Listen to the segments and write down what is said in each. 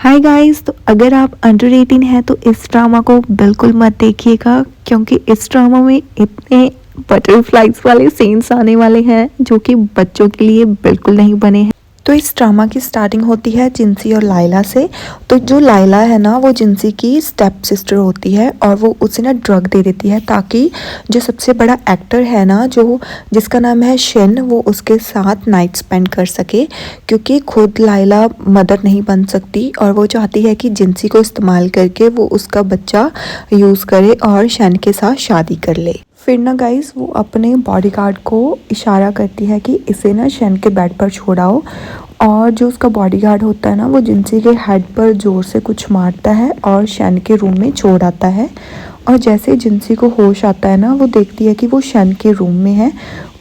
Hi guys. तो अगर आप अंडर 18 हैं तो इस ड्रामा को बिल्कुल मत देखिएगा, क्योंकि इस ड्रामा में इतने बटरफ्लाइज वाले सीन्स आने वाले हैं जो कि बच्चों के लिए बिल्कुल नहीं बने हैं। तो इस ड्रामा की स्टार्टिंग होती है जिनसी और लाइला से। तो जो लाइला है ना, वो जिनसी की स्टेप सिस्टर होती है और वो उसे ना ड्रग दे देती है ताकि जो सबसे बड़ा एक्टर है ना, जो जिसका नाम है शन, वो उसके साथ नाइट स्पेंड कर सके, क्योंकि खुद लाइला मदर नहीं बन सकती और वो चाहती है कि जिनसी को इस्तेमाल करके वो उसका बच्चा यूज़ करे और शन के साथ शादी कर ले। फिर ना गाइस वो अपने बॉडीगार्ड को इशारा करती है कि इसे ना शन के बेड पर छोड़ाओ, और जो उसका बॉडीगार्ड होता है ना, वो जिनसी के हेड पर ज़ोर से कुछ मारता है और शन के रूम में छोड़ आता है। और जैसे जिनसी को होश आता है ना, वो देखती है कि वो शन के रूम में है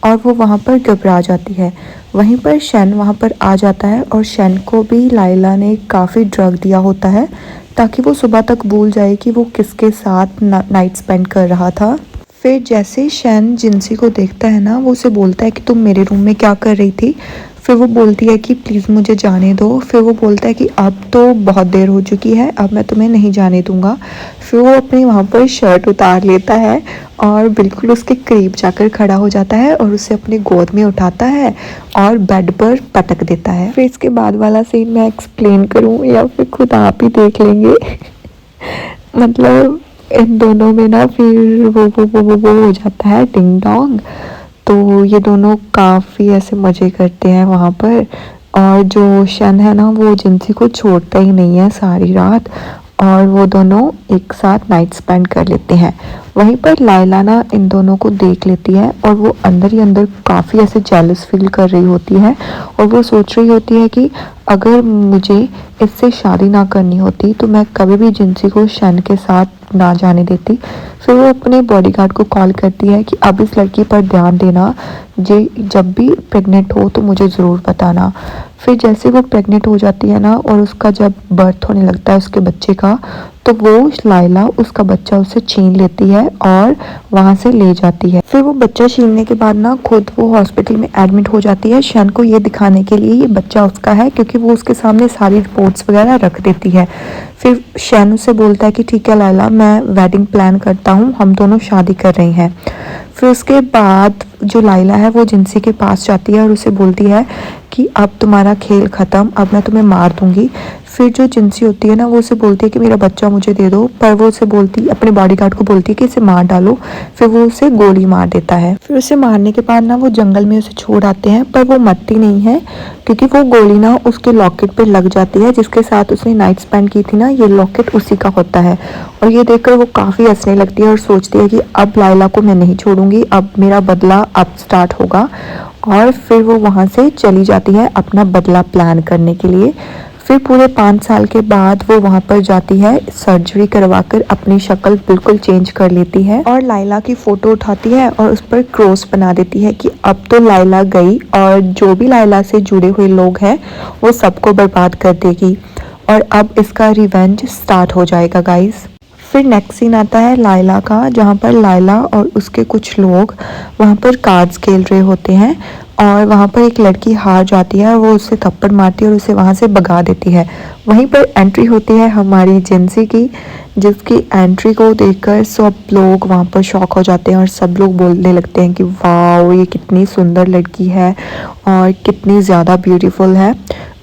और वो वहाँ पर घबरा जाती है। वहीं पर शन वहाँ पर आ जाता है और शन को भी लाइला ने काफ़ी ड्रग दिया होता है ताकि वो सुबह तक भूल जाए कि वो किसके साथ नाइट स्पेंड कर रहा था। फिर जैसे शन जिनसी को देखता है ना, वो उसे बोलता है कि तुम मेरे रूम में क्या कर रही थी। फिर वो बोलती है कि प्लीज़ मुझे जाने दो। फिर वो बोलता है कि अब तो बहुत देर हो चुकी है, अब मैं तुम्हें नहीं जाने दूंगा। फिर वो अपनी वहाँ पर शर्ट उतार लेता है और बिल्कुल उसके करीब जाकर खड़ा हो जाता है और उसे अपनी गोद में उठाता है और बेड पर पटक देता है। फिर इसके बाद वाला सीन मैं एक्सप्लेन करूँ या फिर खुद आप ही देख लेंगे। मतलब इन दोनों में ना फिर वो हो जाता है टिंग डोंग। तो ये दोनों काफ़ी ऐसे मज़े करते हैं वहाँ पर। और जो शन है ना, वो जिनसी को छोड़ता ही नहीं है सारी रात, और वो दोनों एक साथ नाइट स्पेंड कर लेते हैं। वहीं पर लाइला ना इन दोनों को देख लेती है और वो अंदर ही अंदर काफ़ी ऐसे जेलस फील कर रही होती है और वो सोच रही होती है कि अगर मुझे इससे शादी ना करनी होती तो मैं कभी भी जिनसी को शन के साथ ना जाने देती। फिर वो अपने बॉडीगार्ड को कॉल करती है कि अब इस लड़की पर ध्यान देना, जब भी प्रेग्नेंट हो तो मुझे ज़रूर बताना। फिर जैसे वो प्रेग्नेंट हो जाती है ना और उसका जब बर्थ होने लगता है उसके बच्चे का, तो वो लाइला उसका बच्चा उससे छीन लेती है और वहाँ से ले जाती है। फिर वो बच्चा छीनने के बाद ना खुद वो हॉस्पिटल में एडमिट हो जाती है शन को ये दिखाने के लिए ये बच्चा उसका है, क्योंकि वो उसके सामने सारी रिपोर्ट्स वगैरह रख देती है। फिर शन उसे बोलता है कि ठीक है लाइला, मैं वेडिंग प्लान करता हूँ, हम दोनों शादी कर रहे हैं। फिर उसके बाद जो लाइला है वो जिनसी के पास जाती है और उसे बोलती है कि अब तुम्हारा खेल ख़त्म, अब मैं तुम्हें मार दूंगी। फिर जो जिनसी होती है ना, वो उसे बोलती है कि मेरा बच्चा मुझे दे दो, पर वो उसे बोलती, अपने बॉडीगार्ड को बोलती है कि इसे मार डालो। फिर वो उसे गोली मार देता है। फिर उसे मारने के बाद ना वो जंगल में उसे छोड़ आते हैं, पर वो मरती नहीं है क्योंकि वो गोली ना उसके लॉकेट पे लग जाती है जिसके साथ उसने नाइट स्पेंड की थी ना, ये लॉकेट उसी का होता है। और ये देखकर वो काफ़ी हंसने लगती है और सोचती है कि अब लाइला को मैं नहीं छोड़ूंगी, अब मेरा बदला अब स्टार्ट होगा। और फिर वो वहाँ से चली जाती है अपना बदला प्लान करने के लिए। फिर पूरे 5 साल के बाद वो वहाँ पर जाती है, सर्जरी करवाकर अपनी शक्ल बिल्कुल चेंज कर लेती है और लाइला की फ़ोटो उठाती है और उस पर क्रॉस बना देती है कि अब तो लाइला गई और जो भी लाइला से जुड़े हुए लोग हैं वो सबको बर्बाद कर देगी और अब इसका रिवेंज स्टार्ट हो जाएगा गाइस। फिर नेक्स्ट सीन आता है लाइला का, जहाँ पर लाइला और उसके कुछ लोग वहाँ पर कार्ड्स खेल रहे होते हैं और वहाँ पर एक लड़की हार जाती है और वो उससे थप्पड़ मारती है और उसे वहाँ से भगा देती है। वहीं पर एंट्री होती है हमारी जिनसी की, जिसकी एंट्री को देखकर सब लोग वहाँ पर शॉक हो जाते हैं और सब लोग बोलने लगते हैं कि वाह, ये कितनी सुंदर लड़की है और कितनी ज़्यादा ब्यूटीफुल है।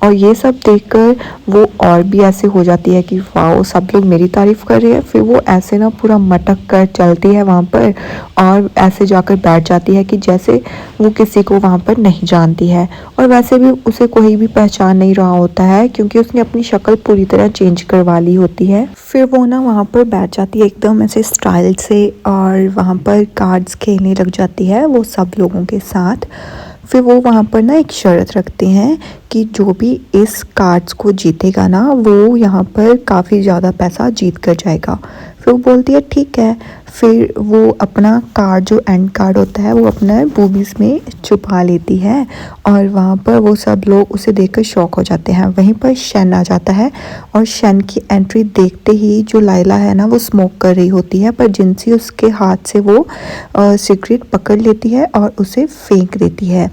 और ये सब देखकर वो और भी ऐसे हो जाती है कि वाह, सब लोग मेरी तारीफ़ कर रहे हैं। फिर वो ऐसे ना पूरा मटक कर चलती है वहाँ पर और ऐसे जाकर बैठ जाती है कि जैसे वो किसी को वहाँ पर नहीं जानती है। और वैसे भी उसे कोई भी पहचान नहीं रहा होता है क्योंकि उसने अपनी शक्ल पूरी तरह चेंज करवा ली होती है। फिर वो ना वहाँ पर बैठ जाती है एकदम ऐसे स्टाइल से और वहाँ पर कार्ड्स खेलने लग जाती है वो सब लोगों के साथ। फिर वो वहाँ पर ना एक शर्त रखते हैं कि जो भी इस कार्ड्स को जीतेगा ना, वो यहाँ पर काफ़ी ज़्यादा पैसा जीत कर जाएगा। फिर वो बोलती है ठीक है। फिर वो अपना कार्ड, जो एंड कार्ड होता है, वो अपना बूबीज़ में छुपा लेती है और वहाँ पर वो सब लोग उसे देखकर शॉक हो जाते हैं। वहीं पर शन आ जाता है और शन की एंट्री देखते ही जो लाइला है ना, वो स्मोक कर रही होती है, पर जिनसी उसके हाथ से वो सिगरेट पकड़ लेती है और उसे फेंक देती है।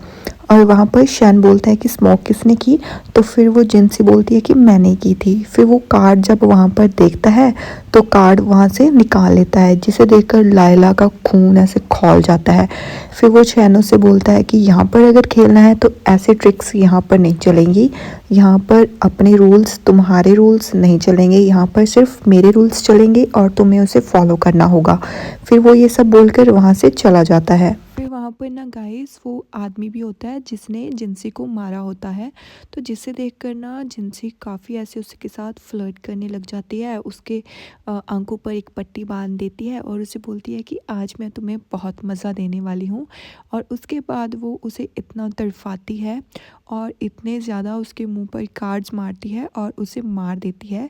और वहाँ पर शन बोलता है कि स्मोक किसने की, तो फिर वो जिनसी बोलती है कि मैंने की थी। फिर वो कार्ड जब वहाँ पर देखता है तो कार्ड वहाँ से निकाल लेता है, जिसे देखकर लायला का खून ऐसे खौल जाता है। फिर वो शैनो से बोलता है कि यहाँ पर अगर खेलना है तो ऐसे ट्रिक्स यहाँ पर नहीं चलेंगी, यहाँ पर अपने रूल्स तुम्हारे रूल्स नहीं चलेंगे, यहाँ पर सिर्फ मेरे रूल्स चलेंगे और तुम्हें उसे फॉलो करना होगा। फिर वो ये सब बोलकर वहाँ से चला जाता है। फिर वहाँ पर ना गाइस वो आदमी भी होता है जिसने जिनसी को मारा होता है, तो जिसे देखकर ना जिनसी काफ़ी ऐसे उसके साथ फ्लर्ट करने लग जाती है, उसके आंखों पर एक पट्टी बांध देती है और उसे बोलती है कि आज मैं तुम्हें बहुत मज़ा देने वाली हूँ। और उसके बाद वो उसे इतना तड़फाती है और इतने ज़्यादा उसके मुंह पर कार्ड्स मारती है और उसे मार देती है।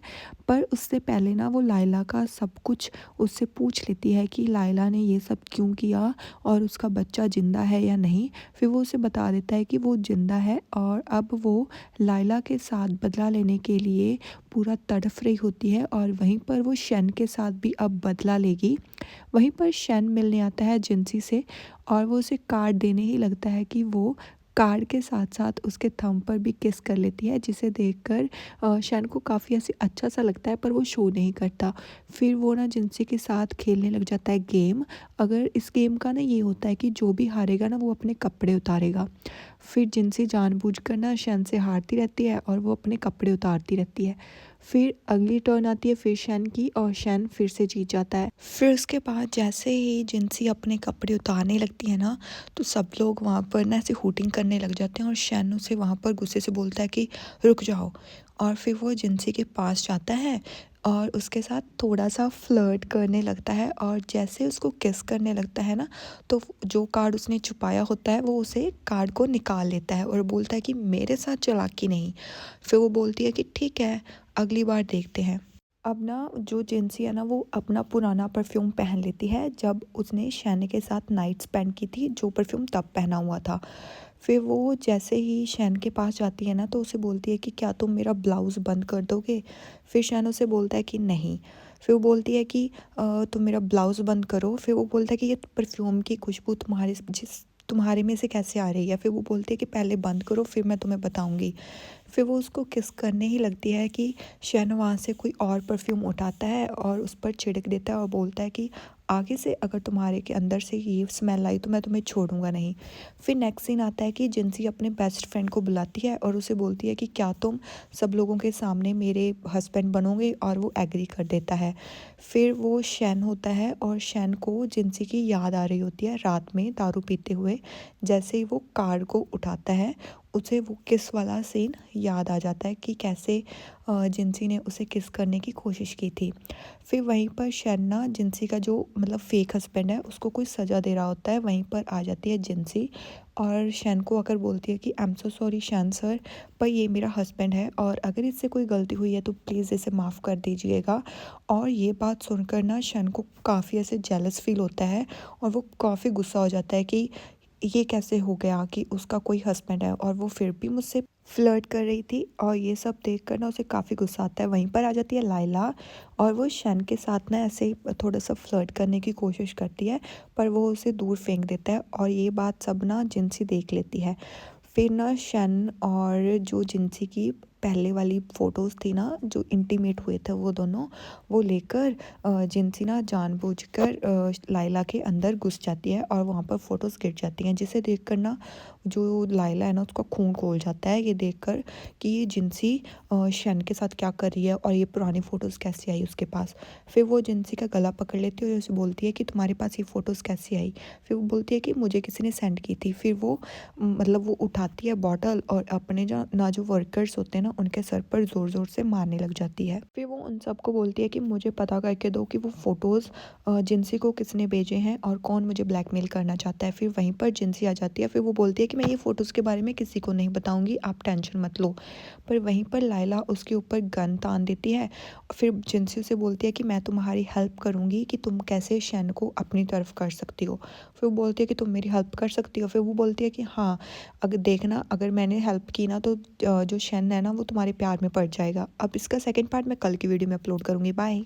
पर उससे पहले ना वो लायला का सब कुछ उससे पूछ लेती है कि लायला ने ये सब क्यों किया और उसका बच्चा ज़िंदा है या नहीं। फिर वो उसे बता देता है कि वो ज़िंदा है और अब वो लायला के साथ बदला लेने के लिए पूरा तड़फ रही होती है और वहीं पर वो शन के साथ भी अब बदला लेगी। वहीं पर शन मिलने आता है जिनसी से और वो उसे कार्ड देने ही लगता है कि वो कार्ड के साथ साथ उसके थंब पर भी किस कर लेती है, जिसे देखकर शन को काफ़ी ऐसे अच्छा सा लगता है, पर वो शो नहीं करता। फिर वो ना जिनसी के साथ खेलने लग जाता है गेम। अगर इस गेम का ना ये होता है कि जो भी हारेगा ना वो अपने कपड़े उतारेगा। फिर जिनसी जानबूझकर ना शन से हारती रहती है और वो अपने कपड़े उतारती रहती है। फिर अगली टर्न आती है फिर शन की और शन फिर से जीत जाता है। फिर उसके बाद जैसे ही जिनसी अपने कपड़े उतारने लगती है ना, तो सब लोग वहाँ पर ना ऐसे हूटिंग करने लग जाते हैं और शन उसे वहाँ पर गुस्से से बोलता है कि रुक जाओ। और फिर वो जिनसी के पास जाता है और उसके साथ थोड़ा सा फ्लर्ट करने लगता है और जैसे उसको किस करने लगता है ना, तो जो कार्ड उसने छुपाया होता है वो उसे कार्ड को निकाल लेता है और बोलता है कि मेरे साथ चालाकी नहीं। फिर वो बोलती है कि ठीक है, अगली बार देखते हैं। अब ना जो जिनसी है ना वो अपना पुराना परफ्यूम पहन लेती है जब उसने शैन के साथ नाइट स्पेंड की थी, जो परफ्यूम तब पहना हुआ था। फिर वो जैसे ही शैन के पास जाती है ना तो उसे बोलती है कि क्या तुम मेरा ब्लाउज़ बंद कर दोगे। फिर शैन उसे बोलता है कि नहीं। फिर वो बोलती है कि तुम मेरा ब्लाउज़ बंद करो। फिर वो बोलता है कि ये परफ्यूम की खुशबू तुम्हारे में से कैसे आ रही है। फिर वो बोलती है कि पहले बंद करो फिर मैं तुम्हें बताऊंगी। फिर वो उसको किस करने ही लगती है कि शैन वहाँ से कोई और परफ्यूम उठाता है और उस पर छिड़क देता है और बोलता है कि आगे से अगर तुम्हारे के अंदर से ये स्मेल आई तो मैं तुम्हें छोड़ूंगा नहीं। फिर नेक्स्ट सीन आता है कि जिनसी अपने बेस्ट फ्रेंड को बुलाती है और उसे बोलती है कि क्या तुम सब लोगों के सामने मेरे हस्बैंड बनोगे, और वो एग्री कर देता है। फिर वो शैन होता है और शैन को जिनसी की याद आ रही होती है रात में दारू पीते हुए। जैसे ही वो कार को उठाता है उसे वो किस वाला सीन याद आ जाता है कि कैसे जिनसी ने उसे किस करने की कोशिश की थी। फिर वहीं पर शैन ना जिनसी का जो मतलब फेक हस्बैंड है उसको कोई सज़ा दे रहा होता है, वहीं पर आ जाती है जिनसी और शैन को आकर बोलती है कि I am so sorry Shane sir, पर ये मेरा हस्बैंड है और अगर इससे कोई गलती हुई है तो प्लीज़ इसे माफ़ कर दीजिएगा। और ये बात सुनकर ना शैन को काफ़ी ऐसे जेलस फील होता है और वो काफ़ी गुस्सा हो जाता है कि ये कैसे हो गया कि उसका कोई हस्बैंड है और वो फिर भी मुझसे फ्लर्ट कर रही थी। और ये सब देख कर ना उसे काफ़ी गुस्सा आता है। वहीं पर आ जाती है लायला और वो शन के साथ ना ऐसे ही थोड़ा सा फ्लर्ट करने की कोशिश करती है, पर वो उसे दूर फेंक देता है और ये बात सब ना जिनसी देख लेती है। फिर ना शन और जो जिनसी की पहले वाली फ़ोटोज़ थी ना जो इंटीमेट हुए थे वो दोनों, वो लेकर जिनसी ना जानबूझकर लायला के अंदर घुस जाती है और वहाँ पर फ़ोटोज़ गिर जाती हैं, जिसे देखकर ना जो लायला है ना उसका खून खौल जाता है ये देखकर कि ये जिनसी शन के साथ क्या कर रही है और ये पुरानी फ़ोटोज़ कैसे आई उसके पास। फिर वो जिनसी का गला पकड़ लेती है और उसे बोलती है कि तुम्हारे पास ये फ़ोटोज़ कैसे आई। फिर वो बोलती है कि मुझे किसी ने सेंड की थी। फिर वो मतलब वो उठाती है बॉटल और अपने जो वर्कर्स होते हैं ना उनके सर पर ज़ोर ज़ोर से मारने लग जाती है। फिर वो उन सबको बोलती है कि मुझे पता करके दो कि वो फ़ोटोज़ जिनसी को किसने भेजे हैं और कौन मुझे ब्लैकमेल करना चाहता है। फिर वहीं पर जिनसी आ जाती है। फिर वो बोलती है कि मैं ये फ़ोटोज़ के बारे में किसी को नहीं बताऊंगी, आप टेंशन मत लो। पर वहीं पर लायला उसके ऊपर गन तान देती है। फिर जिनसी उसे बोलती है कि मैं तुम्हारी हेल्प करूँगी कि तुम कैसे शैन को अपनी तरफ कर सकती हो। फिर वो बोलती है कि तुम मेरी हेल्प कर सकती हो। फिर वो बोलती है कि हाँ, अगर देखना अगर मैंने हेल्प की ना तो जो शैन है ना वो तुम्हारे प्यार में पड़ जाएगा। अब इसका सेकंड पार्ट मैं कल की वीडियो में अपलोड करूँगी। बाय।